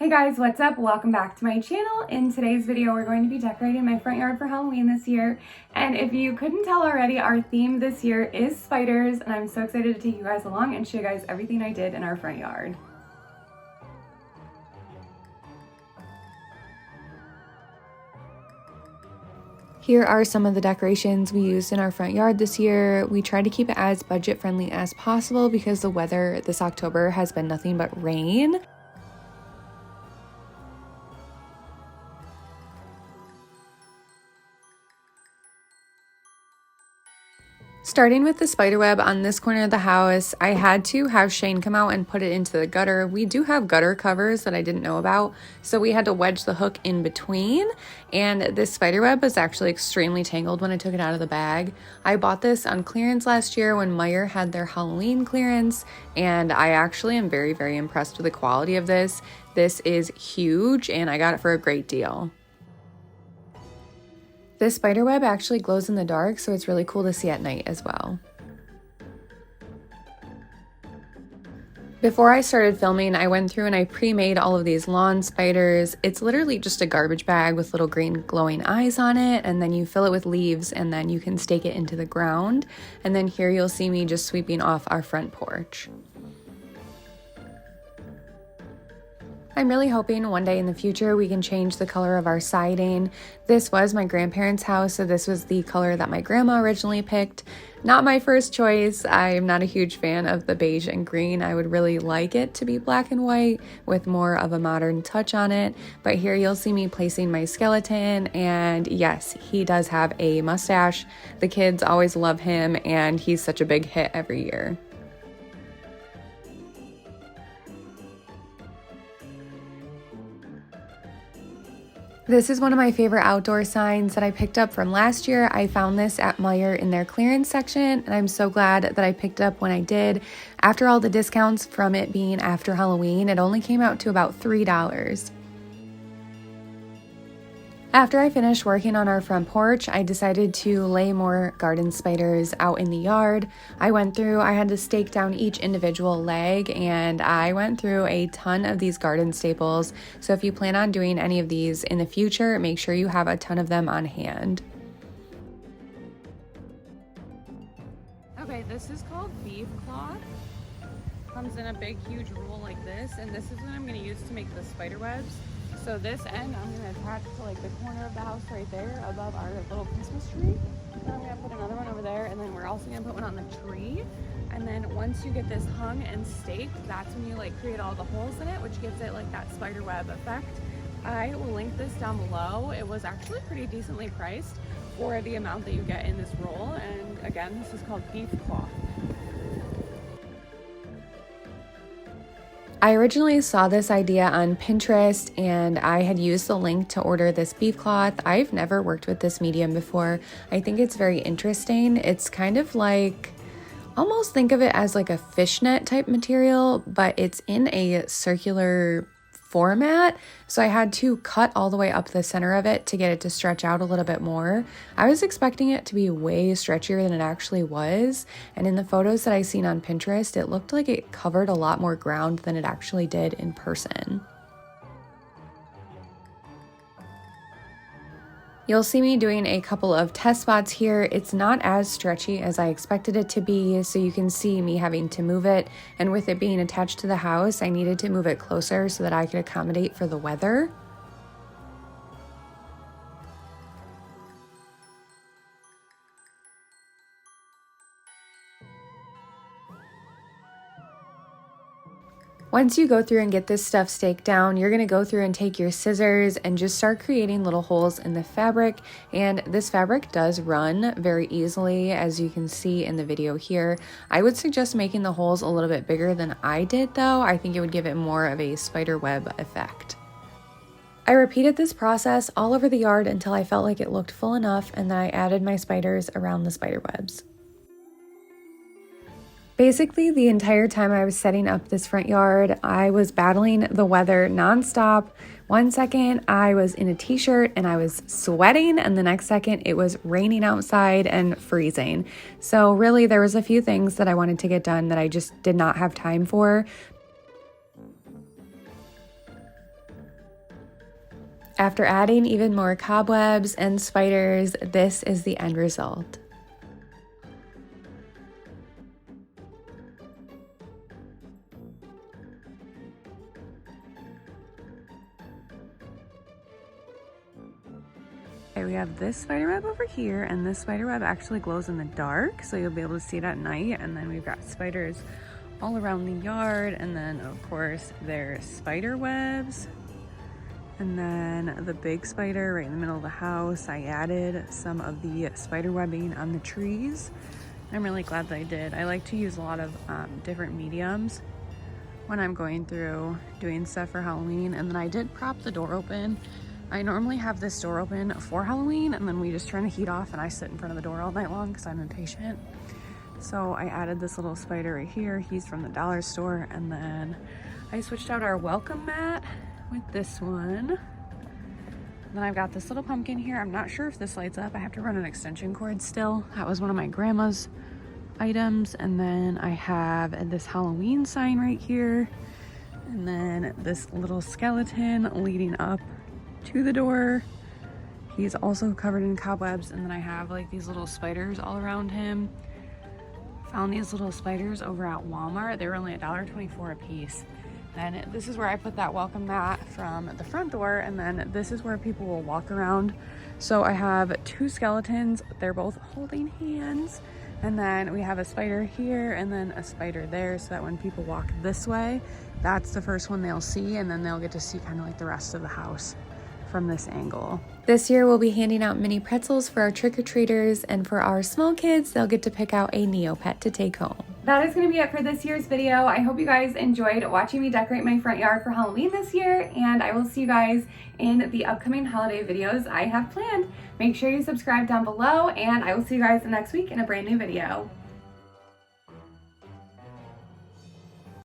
Hey guys, what's up? Welcome back to my channel. In today's video, we're going to be decorating my front yard for Halloween this year. And if you couldn't tell already, our theme this year is spiders, and I'm so excited to take you guys along and show you guys everything I did in our front yard. Here are some of the decorations we used in our front yard this year. We tried to keep it as budget friendly as possible because the weather this October has been nothing but rain. Starting with the spiderweb on this corner of the house, I had to have Shane come out and put it into the gutter. We do have gutter covers that I didn't know about, so we had to wedge the hook in between, and this spiderweb was actually extremely tangled when I took it out of the bag. I bought this on clearance last year when Meijer had their Halloween clearance, and I actually am very, very impressed with the quality of this. This is huge, and I got it for a great deal. This spiderweb actually glows in the dark, so it's really cool to see at night as well. Before I started filming, I went through and I pre-made all of these lawn spiders. It's literally just a garbage bag with little green glowing eyes on it, and then you fill it with leaves, and then you can stake it into the ground. And then here you'll see me just sweeping off our front porch. I'm really hoping one day in the future we can change the color of our siding. This was my grandparents' house, so this was the color that my grandma originally picked. Not my first choice. I'm not a huge fan of the beige and green. I would really like it to be black and white with more of a modern touch on it. But here you'll see me placing my skeleton, and yes, he does have a mustache. The kids always love him, and he's such a big hit every year. This is one of my favorite outdoor signs that I picked up from last year. I found this at Meijer in their clearance section, and I'm so glad that I picked it up when I did. After all the discounts from it being after Halloween, it only came out to about $3. After I finished working on our front porch, I decided to lay more garden spiders out in the yard. I had to stake down each individual leg, and I went through a ton of these garden staples. So if you plan on doing any of these in the future, make sure you have a ton of them on hand. Okay, this is called beef cloth. Comes in a big, huge roll like this, and this is what I'm going to use to make the spider webs. So this end I'm going to attach to like the corner of the house right there above our little Christmas tree. Then I'm going to put another one over there, and then we're also going to put one on the tree. And then once you get this hung and staked, that's when you like create all the holes in it, which gives it like that spider web effect. I will link this down below. It was actually pretty decently priced for the amount that you get in this roll. And again, this is called beef cloth. I originally saw this idea on Pinterest, and I had used the link to order this beef cloth. I've never worked with this medium before. I think it's very interesting. It's kind of like, almost think of it as like a fishnet type material, but it's in a circular format. So I had to cut all the way up the center of it to get it to stretch out a little bit more. I was expecting it to be way stretchier than it actually was. And in the photos that I seen on Pinterest, it looked like it covered a lot more ground than it actually did in person. You'll see me doing a couple of test spots here. It's not as stretchy as I expected it to be, so you can see me having to move it. And with it being attached to the house, I needed to move it closer so that I could accommodate for the weather. Once you go through and get this stuff staked down, you're going to go through and take your scissors and just start creating little holes in the fabric. And this fabric does run very easily, as you can see in the video here. I would suggest making the holes a little bit bigger than I did though. I think it would give it more of a spider web effect. I repeated this process all over the yard until I felt like it looked full enough, and then I added my spiders around the spider webs. Basically, the entire time I was setting up this front yard, I was battling the weather nonstop. One second, I was in a t-shirt and I was sweating, and the next second, it was raining outside and freezing. So really, there was a few things that I wanted to get done that I just did not have time for. After adding even more cobwebs and spiders, this is the end result. Okay, we have this spiderweb over here, and this spiderweb actually glows in the dark, so you'll be able to see it at night. And then we've got spiders all around the yard, and then of course there's spider webs. And then the big spider right in the middle of the house, I added some of the spider webbing on the trees. I'm really glad that I did. I like to use a lot of different mediums when I'm going through doing stuff for Halloween. And then I did prop the door open. I normally have this door open for Halloween, and then we just turn the heat off and I sit in front of the door all night long because I'm impatient. So I added this little spider right here. He's from the dollar store. And then I switched out our welcome mat with this one. Then I've got this little pumpkin here. I'm not sure if this lights up. I have to run an extension cord still. That was one of my grandma's items. And then I have this Halloween sign right here. And then this little skeleton leading up to the door. He's also covered in cobwebs. And then I have like these little spiders all around him. Found these little spiders over at Walmart. They were only $1.24 a piece. Then this is where I put that welcome mat from the front door, and then this is where people will walk around. So I have two skeletons. They're both holding hands. And then we have a spider here and then a spider there, so that when people walk this way, that's the first one they'll see, and then they'll get to see kind of like the rest of the house from this angle. This year we'll be handing out mini pretzels for our trick-or-treaters, and for our small kids, they'll get to pick out a Neopet to take home. That is going to be it for this year's video. I hope you guys enjoyed watching me decorate my front yard for Halloween this year, and I will see you guys in the upcoming holiday videos I have planned. Make sure you subscribe down below, and I will see you guys next week in a brand new video.